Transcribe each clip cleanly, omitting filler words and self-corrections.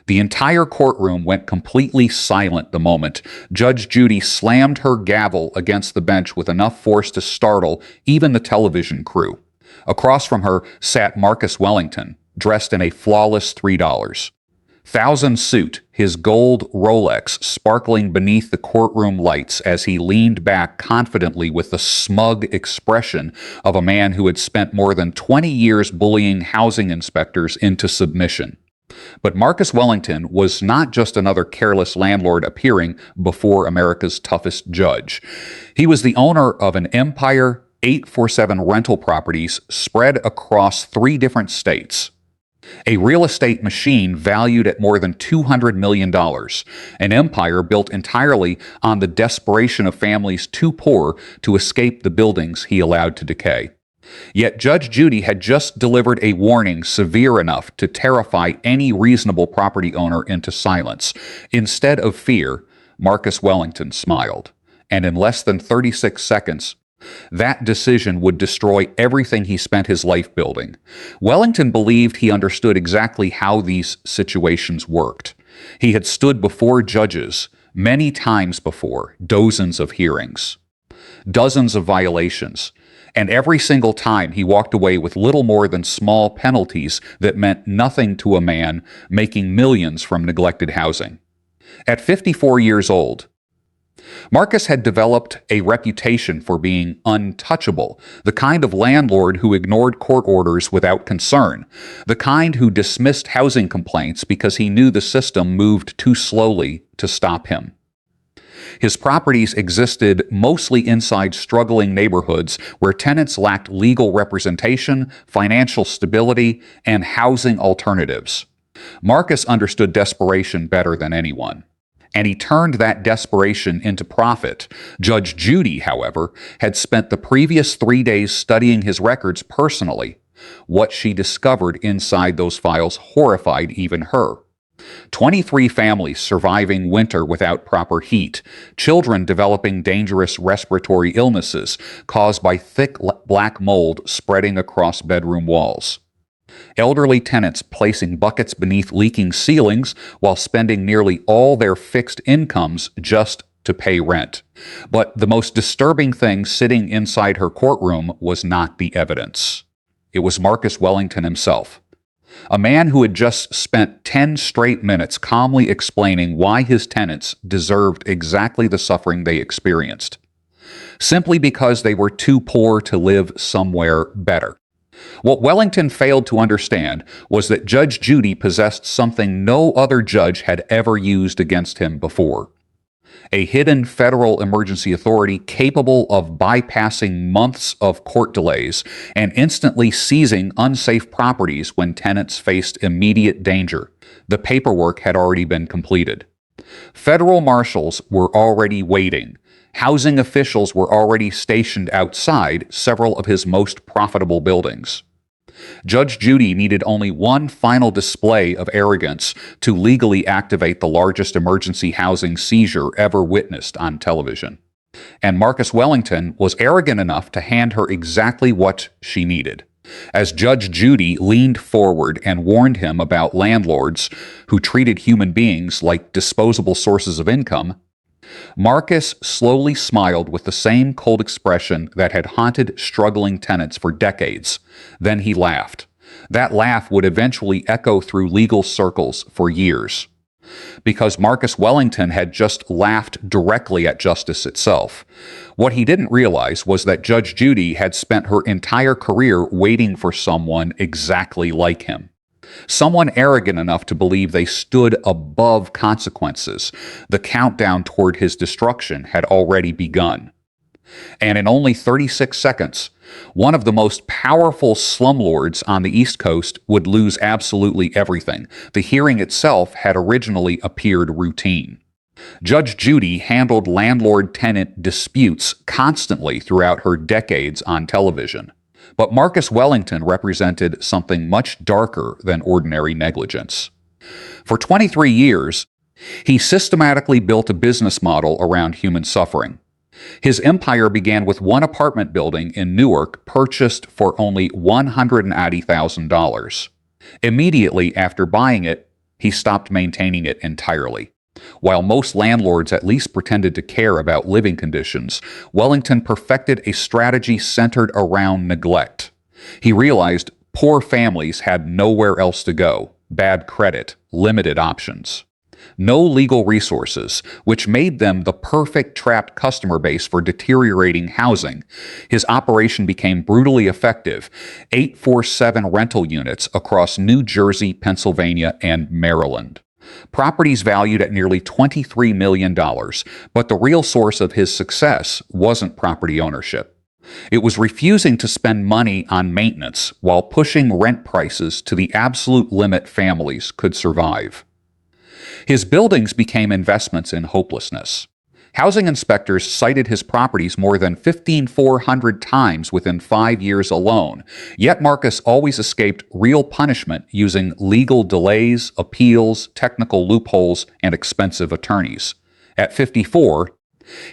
The entire courtroom went completely silent the moment Judge Judy slammed her gavel against the bench with enough force to startle even the television crew. Across from her sat Marcus Wellington, dressed in a flawless $3 thousand suit, his gold Rolex sparkling beneath the courtroom lights as he leaned back confidently with the smug expression of a man who had spent more than 20 years bullying housing inspectors into submission. But Marcus Wellington was not just another careless landlord appearing before America's toughest judge. He was the owner of an empire, 847 rental properties spread across 3 different states. A real estate machine valued at more than $200 million, an empire built entirely on the desperation of families too poor to escape the buildings he allowed to decay. Yet Judge Judy had just delivered a warning severe enough to terrify any reasonable property owner into silence. Instead of fear, Marcus Wellington smiled, and in less than 36 seconds, that decision would destroy everything he spent his life building. Wellington believed he understood exactly how these situations worked. He had stood before judges many times before, dozens of hearings, dozens of violations, and every single time he walked away with little more than small penalties that meant nothing to a man making millions from neglected housing. At 54 years old, Marcus had developed a reputation for being untouchable, the kind of landlord who ignored court orders without concern, the kind who dismissed housing complaints because he knew the system moved too slowly to stop him. His properties existed mostly inside struggling neighborhoods where tenants lacked legal representation, financial stability, and housing alternatives. Marcus understood desperation better than anyone, and he turned that desperation into profit. Judge Judy, however, had spent the previous 3 days studying his records personally. What she discovered inside those files horrified even her. 23 families surviving winter without proper heat, children developing dangerous respiratory illnesses caused by thick black mold spreading across bedroom walls. Elderly tenants placing buckets beneath leaking ceilings while spending nearly all their fixed incomes just to pay rent. But the most disturbing thing sitting inside her courtroom was not the evidence. It was Marcus Wellington himself. A man who had just spent 10 straight minutes calmly explaining why his tenants deserved exactly the suffering they experienced, simply because they were too poor to live somewhere better. What Wellington failed to understand was that Judge Judy possessed something no other judge had ever used against him before: a hidden federal emergency authority capable of bypassing months of court delays and instantly seizing unsafe properties when tenants faced immediate danger. The paperwork had already been completed. Federal marshals were already waiting. Housing officials were already stationed outside several of his most profitable buildings. Judge Judy needed only one final display of arrogance to legally activate the largest emergency housing seizure ever witnessed on television. And Marcus Wellington was arrogant enough to hand her exactly what she needed. As Judge Judy leaned forward and warned him about landlords who treated human beings like disposable sources of income, Marcus slowly smiled with the same cold expression that had haunted struggling tenants for decades. Then he laughed. That laugh would eventually echo through legal circles for years, because Marcus Wellington had just laughed directly at justice itself. What he didn't realize was that Judge Judy had spent her entire career waiting for someone exactly like him. Someone arrogant enough to believe they stood above consequences. The countdown toward his destruction had already begun. And in only 36 seconds, one of the most powerful slumlords on the East Coast would lose absolutely everything. The hearing itself had originally appeared routine. Judge Judy handled landlord-tenant disputes constantly throughout her decades on television. But Marcus Wellington represented something much darker than ordinary negligence. For 23 years, he systematically built a business model around human suffering. His empire began with one apartment building in Newark purchased for only $180,000. Immediately after buying it, he stopped maintaining it entirely. While most landlords at least pretended to care about living conditions, Wellington perfected a strategy centered around neglect. He realized poor families had nowhere else to go, bad credit, limited options. No legal resources, which made them the perfect trapped customer base for deteriorating housing. His operation became brutally effective, 847 rental units across New Jersey, Pennsylvania, and Maryland. Properties valued at nearly $23 million, but the real source of his success wasn't property ownership. It was refusing to spend money on maintenance while pushing rent prices to the absolute limit families could survive. His buildings became investments in hopelessness. Housing inspectors cited his properties more than 1,500 times within 5 years alone, yet Marcus always escaped real punishment using legal delays, appeals, technical loopholes, and expensive attorneys. At 54,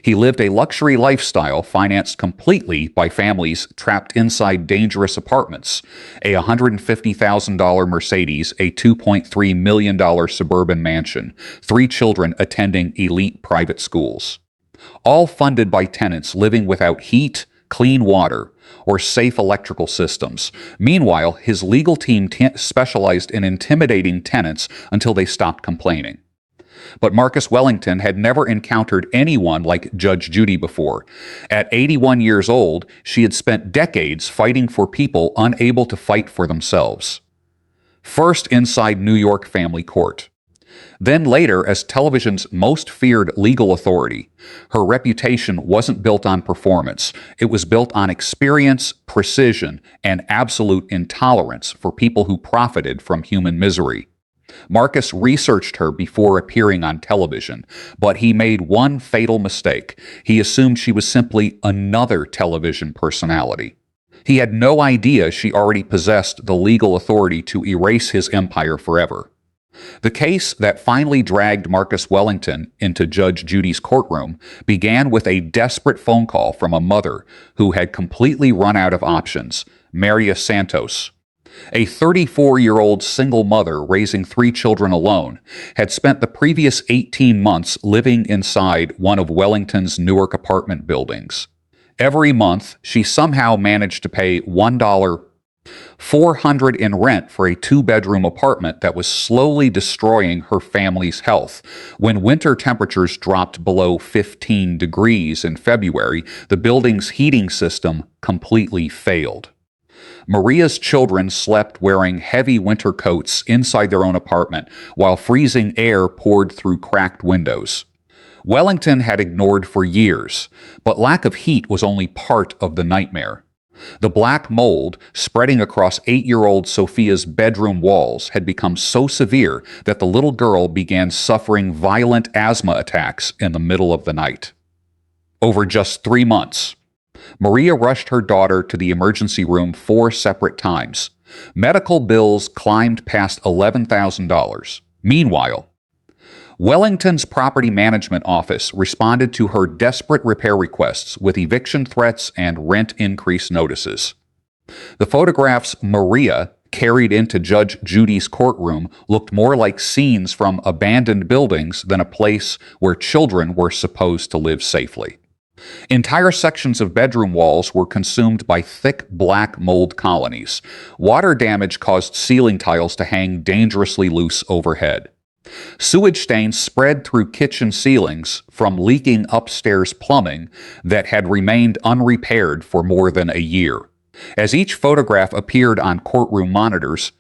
he lived a luxury lifestyle financed completely by families trapped inside dangerous apartments, a $150,000 Mercedes, a $2.3 million suburban mansion, 3 children attending elite private schools. All funded by tenants living without heat, clean water, or safe electrical systems. Meanwhile, his legal team specialized in intimidating tenants until they stopped complaining. But Marcus Wellington had never encountered anyone like Judge Judy before. At 81 years old, she had spent decades fighting for people unable to fight for themselves. First inside New York family court. Then later as television's most feared legal authority. Her reputation wasn't built on performance. It was built on experience, precision, and absolute intolerance for people who profited from human misery. Marcus researched her before appearing on television, but he made one fatal mistake. He assumed she was simply another television personality. He had no idea she already possessed the legal authority to erase his empire forever. The case that finally dragged Marcus Wellington into Judge Judy's courtroom began with a desperate phone call from a mother who had completely run out of options, Maria Santos. A 34-year-old single mother raising 3 children alone had spent the previous 18 months living inside one of Wellington's Newark apartment buildings. Every month, she somehow managed to pay $400 in rent for a 2-bedroom apartment that was slowly destroying her family's health. When winter temperatures dropped below 15 degrees in February, the building's heating system completely failed. Maria's children slept wearing heavy winter coats inside their own apartment while freezing air poured through cracked windows. Wellington had ignored for years, but lack of heat was only part of the nightmare. The black mold spreading across 8-year-old Sophia's bedroom walls had become so severe that the little girl began suffering violent asthma attacks in the middle of the night. Over just 3 months, Maria rushed her daughter to the emergency room 4 separate times. Medical bills climbed past $11,000. Meanwhile, Wellington's property management office responded to her desperate repair requests with eviction threats and rent increase notices. The photographs Maria carried into Judge Judy's courtroom looked more like scenes from abandoned buildings than a place where children were supposed to live safely. Entire sections of bedroom walls were consumed by thick black mold colonies. Water damage caused ceiling tiles to hang dangerously loose overhead. Sewage stains spread through kitchen ceilings from leaking upstairs plumbing that had remained unrepaired for more than a year. As each photograph appeared on courtroom monitors,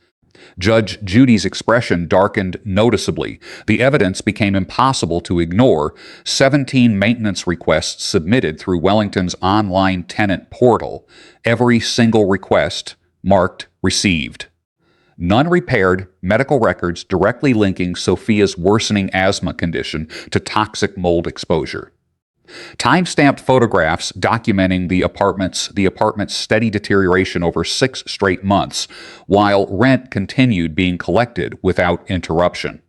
Judge Judy's expression darkened noticeably. The evidence became impossible to ignore. 17 maintenance requests submitted through Wellington's online tenant portal. Every single request marked received. None repaired medical records directly linking Sophia's worsening asthma condition to toxic mold exposure. Time-stamped photographs documenting the apartment's steady deterioration over 6 straight months, while rent continued being collected without interruption.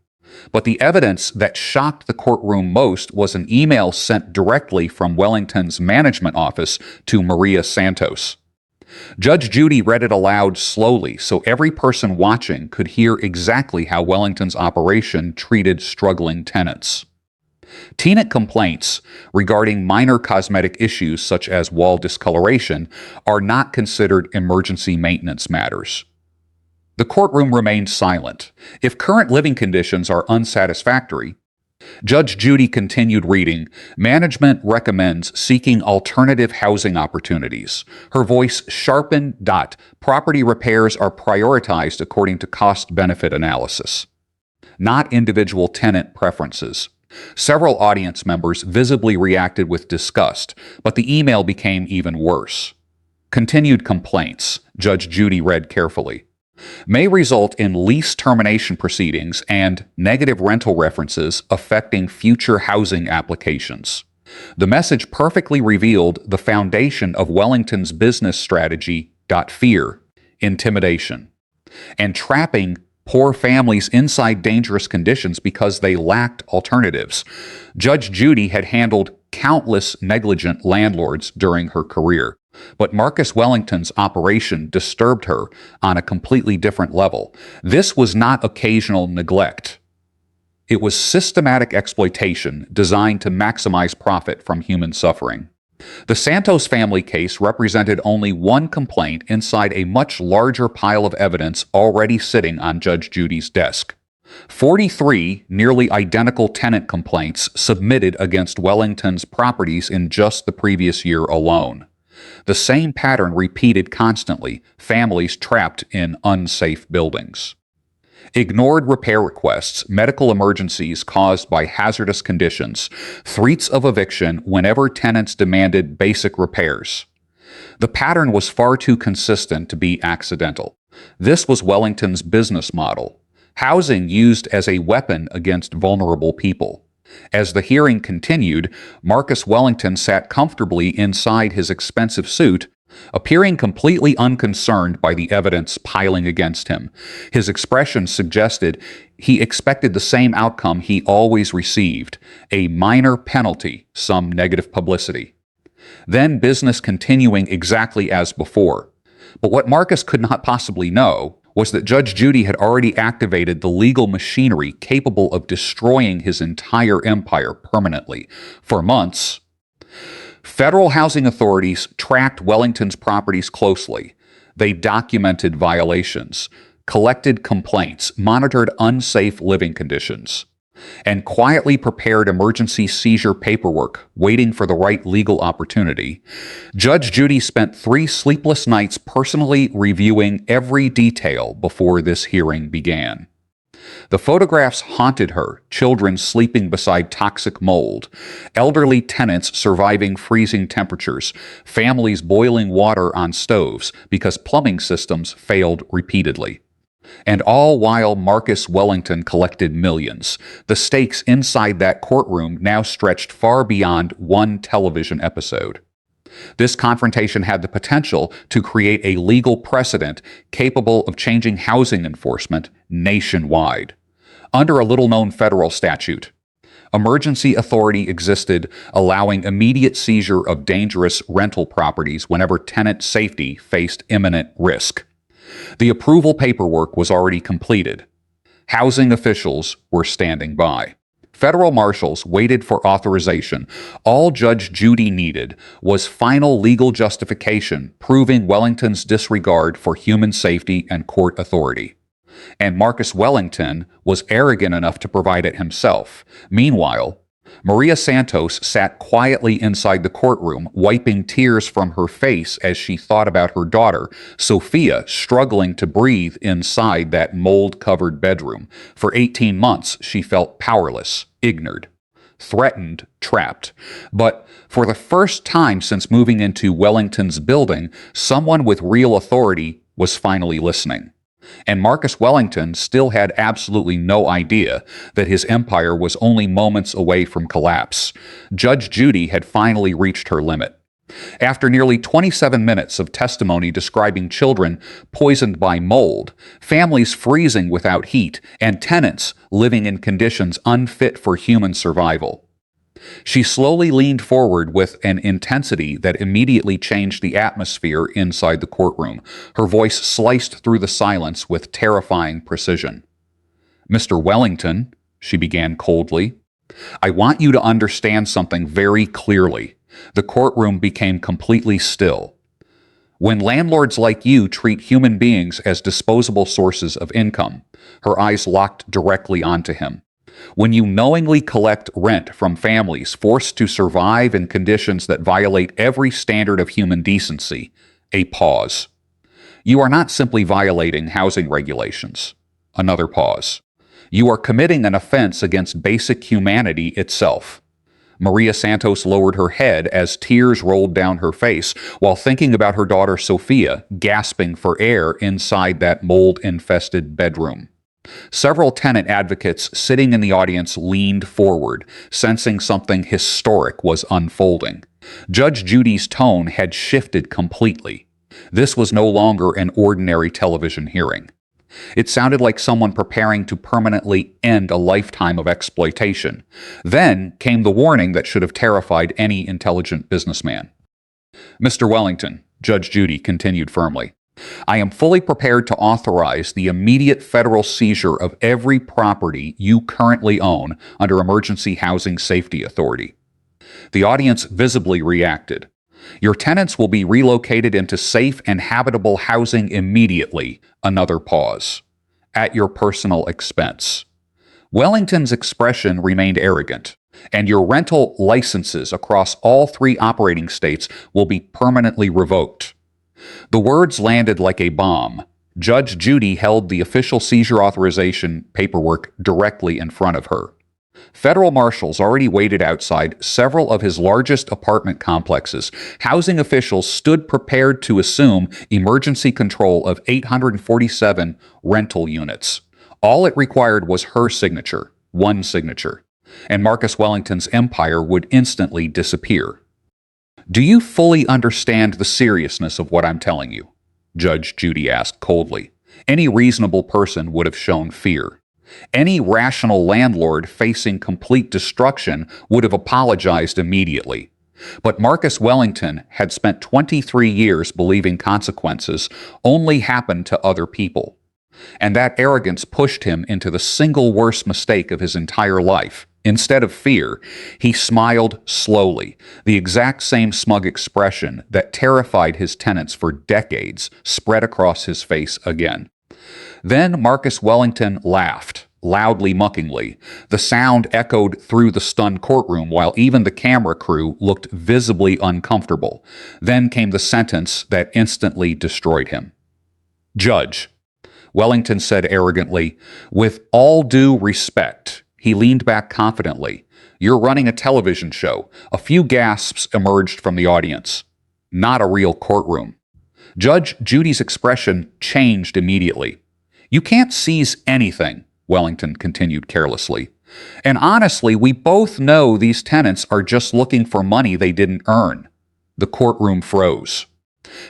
But the evidence that shocked the courtroom most was an email sent directly from Wellington's management office to Maria Santos. Judge Judy read it aloud slowly so every person watching could hear exactly how Wellington's operation treated struggling tenants. Tenant complaints regarding minor cosmetic issues such as wall discoloration are not considered emergency maintenance matters. The courtroom remained silent. If current living conditions are unsatisfactory, Judge Judy continued reading, management recommends seeking alternative housing opportunities. Her voice sharpened. Property repairs are prioritized according to cost-benefit analysis, not individual tenant preferences. Several audience members visibly reacted with disgust, but the email became even worse. Continued complaints, Judge Judy read carefully, may result in lease termination proceedings and negative rental references affecting future housing applications. The message perfectly revealed the foundation of Wellington's business strategy. Fear, intimidation, and trapping poor families inside dangerous conditions because they lacked alternatives. Judge Judy had handled countless negligent landlords during her career, but Marcus Wellington's operation disturbed her on a completely different level. This was not occasional neglect. It was systematic exploitation designed to maximize profit from human suffering. The Santos family case represented only one complaint inside a much larger pile of evidence already sitting on Judge Judy's desk. 43 nearly identical tenant complaints submitted against Wellington's properties in just the previous year alone. The same pattern repeated constantly, families trapped in unsafe buildings. Ignored repair requests, medical emergencies caused by hazardous conditions, threats of eviction whenever tenants demanded basic repairs. The pattern was far too consistent to be accidental. This was Wellington's business model, housing used as a weapon against vulnerable people. As the hearing continued, Marcus Wellington sat comfortably inside his expensive suit, appearing completely unconcerned by the evidence piling against him. His expression suggested he expected the same outcome he always received, a minor penalty, some negative publicity. Then business continuing exactly as before. But what Marcus could not possibly know was that Judge Judy had already activated the legal machinery capable of destroying his entire empire permanently. For months, federal housing authorities tracked Wellington's properties closely. They documented violations, collected complaints, monitored unsafe living conditions, and quietly prepared emergency seizure paperwork, waiting for the right legal opportunity. Judge Judy spent 3 sleepless nights personally reviewing every detail before this hearing began. The photographs haunted her, children sleeping beside toxic mold, elderly tenants surviving freezing temperatures, families boiling water on stoves because plumbing systems failed repeatedly. And all while Marcus Wellington collected millions. The stakes inside that courtroom now stretched far beyond one television episode. This confrontation had the potential to create a legal precedent capable of changing housing enforcement nationwide. Under a little-known federal statute, emergency authority existed allowing immediate seizure of dangerous rental properties whenever tenant safety faced imminent risk. The approval paperwork was already completed. Housing officials were standing by. Federal marshals waited for authorization. All Judge Judy needed was final legal justification proving Wellington's disregard for human safety and court authority. And Marcus Wellington was arrogant enough to provide it himself. Meanwhile, Maria Santos sat quietly inside the courtroom, wiping tears from her face as she thought about her daughter, Sophia, struggling to breathe inside that mold-covered bedroom. For 18 months, she felt powerless, ignored, threatened, trapped. But for the first time since moving into Wellington's building, someone with real authority was finally listening. And Marcus Wellington still had absolutely no idea that his empire was only moments away from collapse. Judge Judy had finally reached her limit. After nearly 27 minutes of testimony describing children poisoned by mold, families freezing without heat, and tenants living in conditions unfit for human survival, She slowly leaned forward with an intensity that immediately changed the atmosphere inside the courtroom. Her voice sliced through the silence with terrifying precision. "Mr. Wellington," she began coldly, "I want you to understand something very clearly." The courtroom became completely still. "When landlords like you treat human beings as disposable sources of income," her eyes locked directly onto him. "When you knowingly collect rent from families forced to survive in conditions that violate every standard of human decency," a pause. "You are not simply violating housing regulations." Another pause. "You are committing an offense against basic humanity itself." Maria Santos lowered her head as tears rolled down her face while thinking about her daughter Sophia gasping for air inside that mold-infested bedroom. Several tenant advocates sitting in the audience leaned forward, sensing something historic was unfolding. Judge Judy's tone had shifted completely. This was no longer an ordinary television hearing. It sounded like someone preparing to permanently end a lifetime of exploitation. Then came the warning that should have terrified any intelligent businessman. "Mr. Wellington," Judge Judy continued firmly, "I am fully prepared to authorize the immediate federal seizure of every property you currently own under Emergency Housing Safety Authority." The audience visibly reacted. "Your tenants will be relocated into safe and habitable housing immediately." Another pause. "At your personal expense." Wellington's expression remained arrogant. "And your rental licenses across all 3 operating states will be permanently revoked." The words landed like a bomb. Judge Judy held the official seizure authorization paperwork directly in front of her. Federal marshals already waited outside several of his largest apartment complexes. Housing officials stood prepared to assume emergency control of 847 rental units. All it required was her signature, one signature, and Marcus Wellington's empire would instantly disappear. "Do you fully understand the seriousness of what I'm telling you?" Judge Judy asked coldly. Any reasonable person would have shown fear. Any rational landlord facing complete destruction would have apologized immediately. But Marcus Wellington had spent 23 years believing consequences only happened to other people. And that arrogance pushed him into the single worst mistake of his entire life. Instead of fear, he smiled slowly, the exact same smug expression that terrified his tenants for decades spread across his face again. Then Marcus Wellington laughed, loudly, mockingly. The sound echoed through the stunned courtroom while even the camera crew looked visibly uncomfortable. Then came the sentence that instantly destroyed him. "Judge," Wellington said arrogantly, "with all due respect," he leaned back confidently, "you're running a television show." A few gasps emerged from the audience. Not a real courtroom. Judge Judy's expression changed immediately. "You can't seize anything," Wellington continued carelessly. "And honestly, we both know these tenants are just looking for money they didn't earn." The courtroom froze.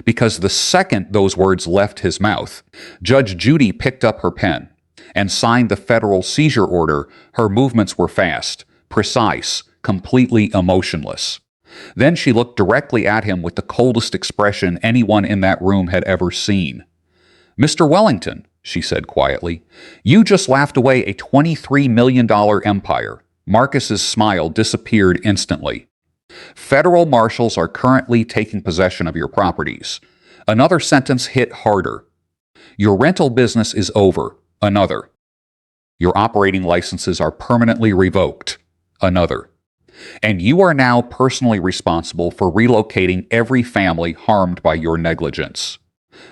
Because the second those words left his mouth, Judge Judy picked up her pen and signed the federal seizure order. Her movements were fast, precise, completely emotionless. Then she looked directly at him with the coldest expression anyone in that room had ever seen. "Mr. Wellington," she said quietly, "you just laughed away a $23 million empire." Marcus's smile disappeared instantly. "Federal marshals are currently taking possession of your properties." Another sentence hit harder. "Your rental business is over." Another. "Your operating licenses are permanently revoked." Another. "And you are now personally responsible for relocating every family harmed by your negligence."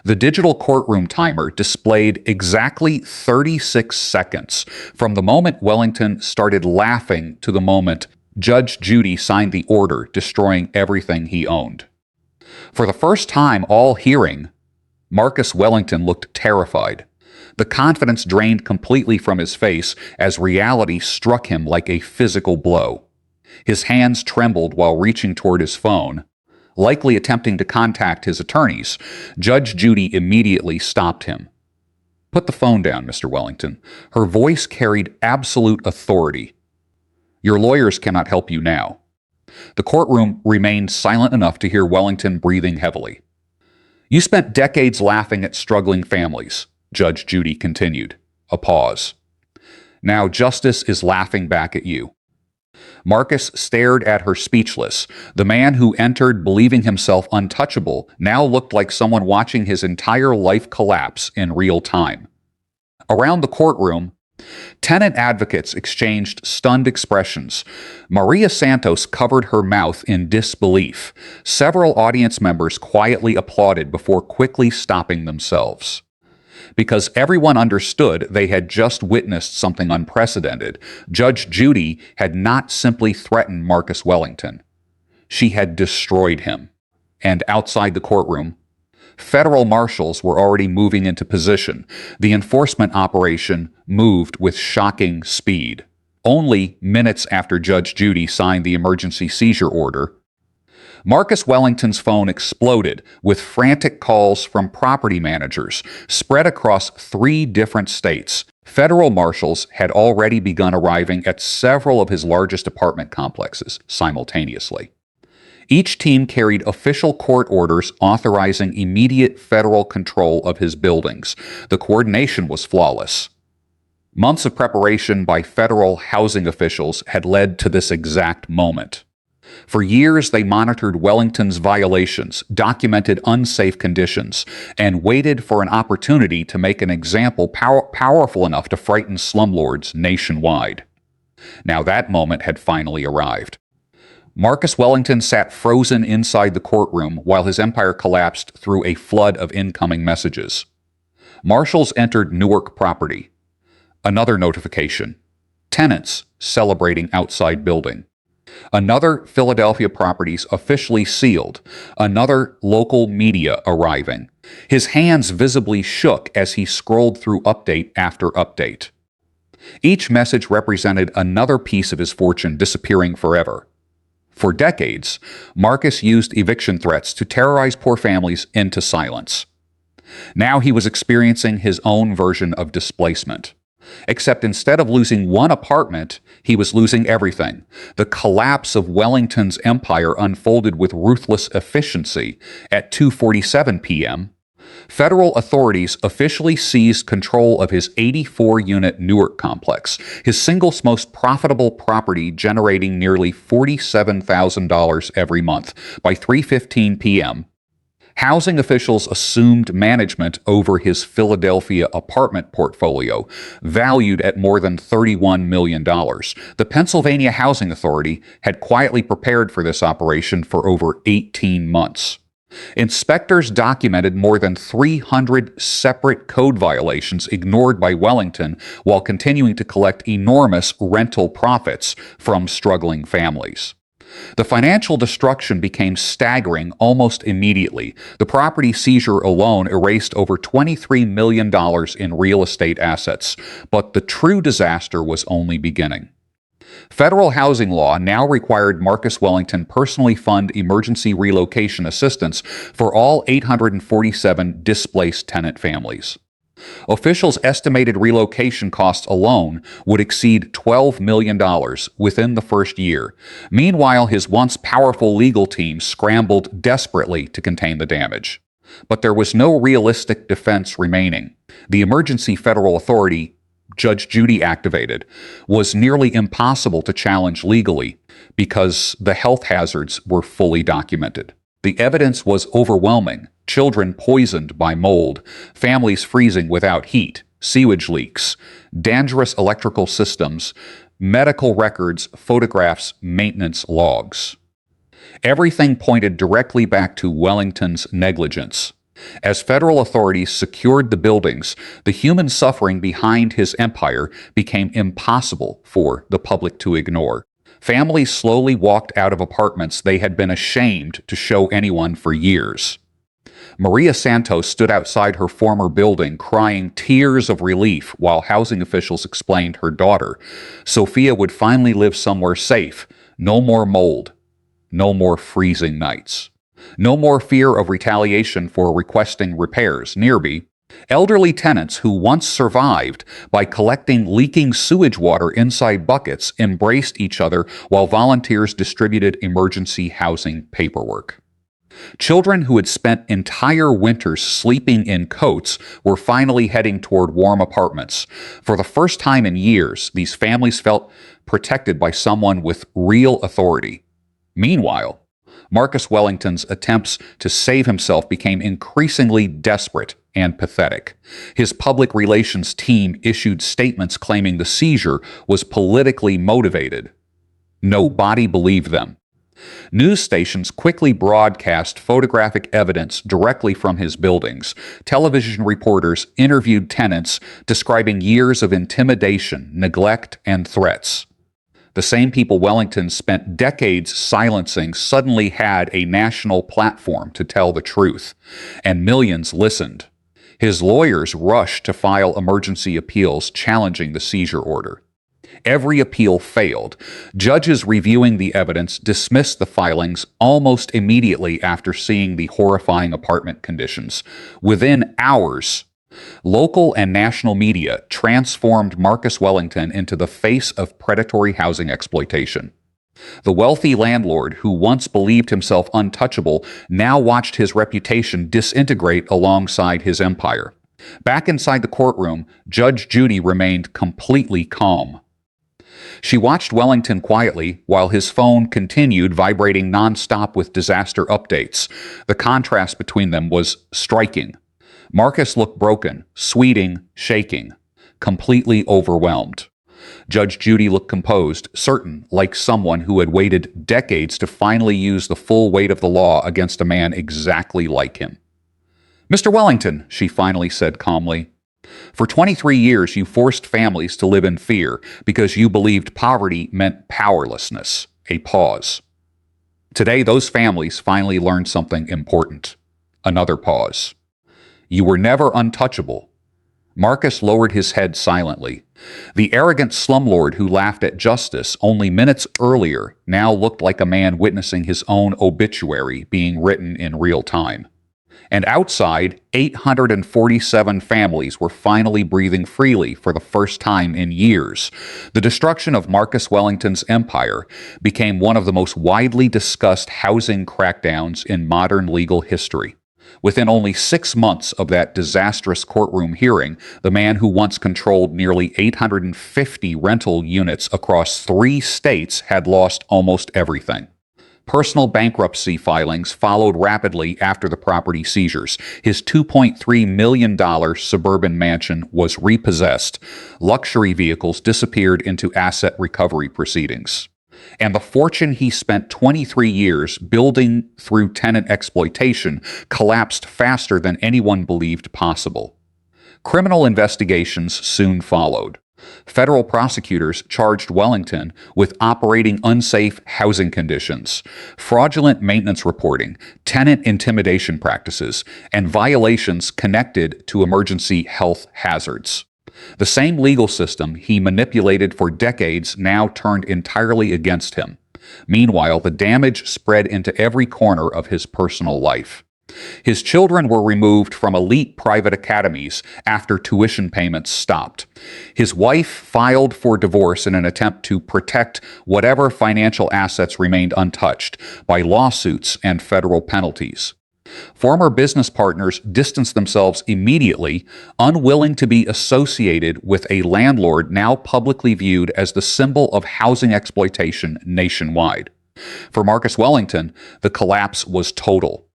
The digital courtroom timer displayed exactly 36 seconds from the moment Wellington started laughing to the moment Judge Judy signed the order destroying everything he owned. For the first time all hearing, Marcus Wellington looked terrified. The confidence drained completely from his face as reality struck him like a physical blow. His hands trembled while reaching toward his phone. Likely attempting to contact his attorneys, Judge Judy immediately stopped him. "Put the phone down, Mr. Wellington." Her voice carried absolute authority. Your lawyers cannot help you now." The courtroom remained silent enough to hear Wellington breathing heavily. "You spent decades laughing at struggling families," Judge Judy continued. A pause. "Now justice is laughing back at you." Marcus stared at her speechless. The man who entered believing himself untouchable now looked like someone watching his entire life collapse in real time. Around the courtroom, tenant advocates exchanged stunned expressions. Maria Santos covered her mouth in disbelief. Several audience members quietly applauded before quickly stopping themselves. Because everyone understood they had just witnessed something unprecedented, Judge Judy had not simply threatened Marcus Wellington. She had destroyed him. And outside the courtroom, federal marshals were already moving into position. The enforcement operation moved with shocking speed. Only minutes after Judge Judy signed the emergency seizure order, Marcus Wellington's phone exploded with frantic calls from property managers spread across 3 different states. Federal marshals had already begun arriving at several of his largest apartment complexes simultaneously. Each team carried official court orders authorizing immediate federal control of his buildings. The coordination was flawless. Months of preparation by federal housing officials had led to this exact moment. For years, they monitored Wellington's violations, documented unsafe conditions, and waited for an opportunity to make an example powerful enough to frighten slumlords nationwide. Now that moment had finally arrived. Marcus Wellington sat frozen inside the courtroom while his empire collapsed through a flood of incoming messages. Marshals entered Newark property. Another notification. Tenants celebrating outside building. Another Philadelphia properties officially sealed. Another local media arriving. His hands visibly shook as he scrolled through update after update. Each message represented another piece of his fortune disappearing forever. For decades, Marcus used eviction threats to terrorize poor families into silence. Now he was experiencing his own version of displacement. Except instead of losing one apartment, he was losing everything. The collapse of Wellington's empire unfolded with ruthless efficiency. At 2:47 p.m., federal authorities officially seized control of his 84-unit Newark complex, his single most profitable property, generating nearly $47,000 every month. By 3:15 p.m., housing officials assumed management over his Philadelphia apartment portfolio, valued at more than $31 million. The Pennsylvania Housing Authority had quietly prepared for this operation for over 18 months. Inspectors documented more than 300 separate code violations ignored by Wellington while continuing to collect enormous rental profits from struggling families. The financial destruction became staggering almost immediately. The property seizure alone erased over $23 million in real estate assets. But the true disaster was only beginning. Federal housing law now required Marcus Wellington personally fund emergency relocation assistance for all 847 displaced tenant families. Officials estimated relocation costs alone would exceed $12 million within the first year. Meanwhile, his once powerful legal team scrambled desperately to contain the damage. But there was no realistic defense remaining. The emergency federal authority Judge Judy activated was nearly impossible to challenge legally because the health hazards were fully documented. The evidence was overwhelming. Children poisoned by mold, families freezing without heat, sewage leaks, dangerous electrical systems, medical records, photographs, maintenance logs. Everything pointed directly back to Wellington's negligence. As federal authorities secured the buildings, the human suffering behind his empire became impossible for the public to ignore. Families slowly walked out of apartments they had been ashamed to show anyone for years. Maria Santos stood outside her former building crying tears of relief while housing officials explained her daughter, Sophia, would finally live somewhere safe. No more mold. No more freezing nights. No more fear of retaliation for requesting repairs. Nearby, Elderly tenants who once survived by collecting leaking sewage water inside buckets embraced each other while volunteers distributed emergency housing paperwork. Children who had spent entire winters sleeping in coats were finally heading toward warm apartments. For the first time in years, these families felt protected by someone with real authority. Meanwhile, Marcus Wellington's attempts to save himself became increasingly desperate and pathetic. His public relations team issued statements claiming the seizure was politically motivated. Nobody believed them. News stations quickly broadcast photographic evidence directly from his buildings. Television reporters interviewed tenants describing years of intimidation, neglect, and threats. The same people Wellington spent decades silencing suddenly had a national platform to tell the truth, and millions listened. His lawyers rushed to file emergency appeals challenging the seizure order. Every appeal failed. Judges reviewing the evidence dismissed the filings almost immediately after seeing the horrifying apartment conditions. Within hours, local and national media transformed Marcus Wellington into the face of predatory housing exploitation. The wealthy landlord who once believed himself untouchable now watched his reputation disintegrate alongside his empire. Back inside the courtroom, Judge Judy remained completely calm. She watched Wellington quietly while his phone continued vibrating nonstop with disaster updates. The contrast between them was striking. Marcus looked broken, sweating, shaking, completely overwhelmed. Judge Judy looked composed, certain, like someone who had waited decades to finally use the full weight of the law against a man exactly like him. "Mr. Wellington," she finally said calmly, "for 23 years you forced families to live in fear because you believed poverty meant powerlessness." A pause. Today, those families finally learned something important. Another pause. "You were never untouchable." Marcus lowered his head silently. The arrogant slumlord who laughed at justice only minutes earlier now looked like a man witnessing his own obituary being written in real time. And outside, 847 families were finally breathing freely for the first time in years. The destruction of Marcus Wellington's empire became one of the most widely discussed housing crackdowns in modern legal history. Within only 6 months of that disastrous courtroom hearing, the man who once controlled nearly 850 rental units across 3 states had lost almost everything. Personal bankruptcy filings followed rapidly after the property seizures. His $2.3 million suburban mansion was repossessed. Luxury vehicles disappeared into asset recovery proceedings. And the fortune he spent 23 years building through tenant exploitation collapsed faster than anyone believed possible. Criminal investigations soon followed. Federal prosecutors charged Wellington with operating unsafe housing conditions, fraudulent maintenance reporting, tenant intimidation practices, and violations connected to emergency health hazards. The same legal system he manipulated for decades now turned entirely against him. Meanwhile, the damage spread into every corner of his personal life. His children were removed from elite private academies after tuition payments stopped. His wife filed for divorce in an attempt to protect whatever financial assets remained untouched by lawsuits and federal penalties. Former business partners distanced themselves immediately, unwilling to be associated with a landlord now publicly viewed as the symbol of housing exploitation nationwide. For Marcus Wellington, the collapse was total.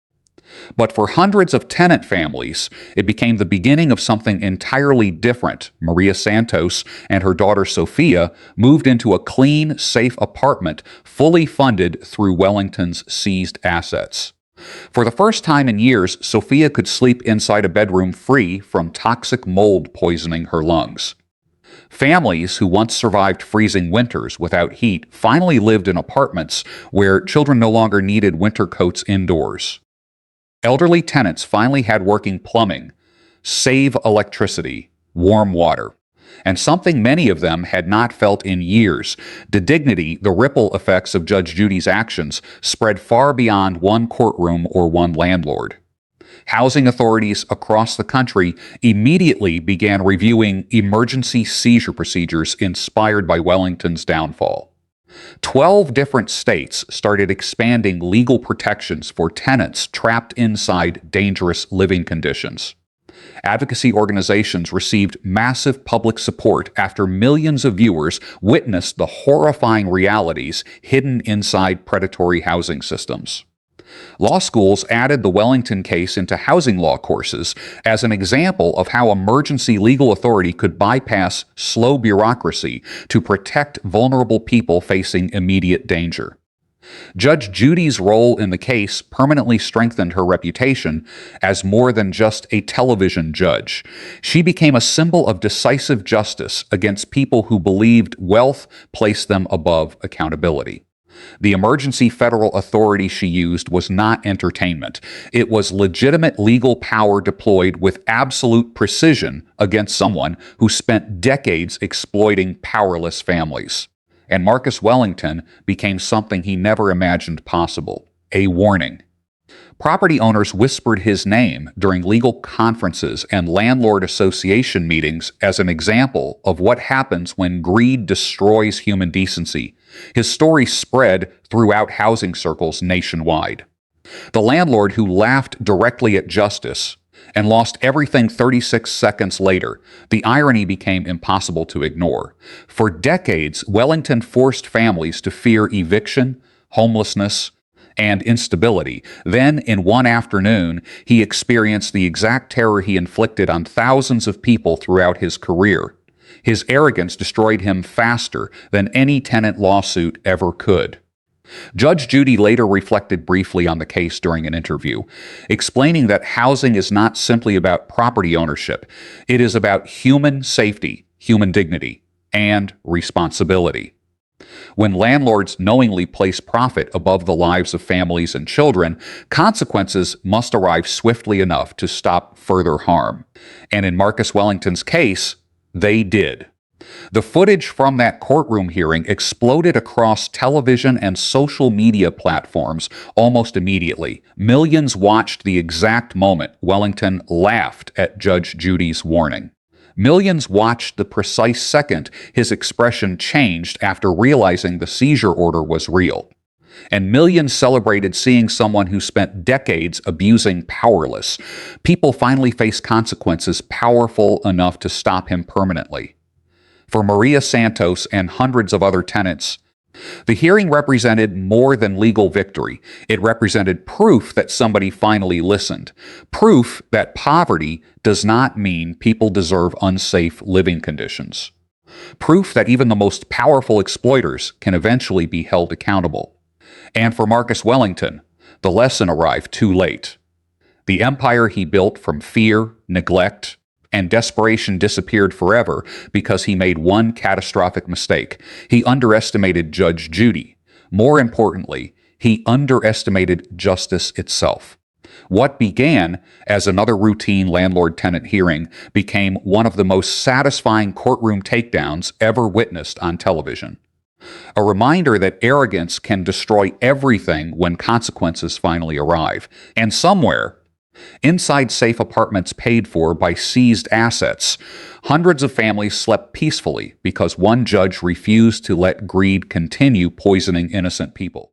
But for hundreds of tenant families, it became the beginning of something entirely different. Maria Santos and her daughter Sophia moved into a clean, safe apartment fully funded through Wellington's seized assets. For the first time in years, Sophia could sleep inside a bedroom free from toxic mold poisoning her lungs. Families who once survived freezing winters without heat finally lived in apartments where children no longer needed winter coats indoors. Elderly tenants finally had working plumbing, save electricity, warm water, and something many of them had not felt in years. The dignity, the ripple effects of Judge Judy's actions spread far beyond one courtroom or one landlord. Housing authorities across the country immediately began reviewing emergency seizure procedures inspired by Wellington's downfall. 12 different states started expanding legal protections for tenants trapped inside dangerous living conditions. Advocacy organizations received massive public support after millions of viewers witnessed the horrifying realities hidden inside predatory housing systems. Law schools added the Wellington case into housing law courses as an example of how emergency legal authority could bypass slow bureaucracy to protect vulnerable people facing immediate danger. Judge Judy's role in the case permanently strengthened her reputation as more than just a television judge. She became a symbol of decisive justice against people who believed wealth placed them above accountability. The emergency federal authority she used was not entertainment. It was legitimate legal power deployed with absolute precision against someone who spent decades exploiting powerless families. And Marcus Wellington became something he never imagined possible: a warning. Property owners whispered his name during legal conferences and landlord association meetings as an example of what happens when greed destroys human decency. His story spread throughout housing circles nationwide. The landlord who laughed directly at justice and lost everything 36 seconds later, the irony became impossible to ignore. For decades, Wellington forced families to fear eviction, homelessness, and instability. Then, in one afternoon, he experienced the exact terror he inflicted on thousands of people throughout his career. His arrogance destroyed him faster than any tenant lawsuit ever could. Judge Judy later reflected briefly on the case during an interview, explaining that housing is not simply about property ownership. It is about human safety, human dignity, and responsibility. When landlords knowingly place profit above the lives of families and children, consequences must arrive swiftly enough to stop further harm. And in Marcus Wellington's case, they did. The footage from that courtroom hearing exploded across television and social media platforms almost immediately. Millions watched the exact moment Wellington laughed at Judge Judy's warning. Millions watched the precise second his expression changed after realizing the seizure order was real. And millions celebrated seeing someone who spent decades abusing powerless. People finally face consequences powerful enough to stop him permanently. For Maria Santos and hundreds of other tenants, the hearing represented more than legal victory. It represented proof that somebody finally listened. Proof that poverty does not mean people deserve unsafe living conditions. Proof that even the most powerful exploiters can eventually be held accountable. And for Marcus Wellington, the lesson arrived too late. The empire he built from fear, neglect, and desperation disappeared forever because he made one catastrophic mistake. He underestimated Judge Judy. More importantly, he underestimated justice itself. What began as another routine landlord-tenant hearing became one of the most satisfying courtroom takedowns ever witnessed on television. A reminder that arrogance can destroy everything when consequences finally arrive. And somewhere, inside safe apartments paid for by seized assets, hundreds of families slept peacefully because one judge refused to let greed continue poisoning innocent people.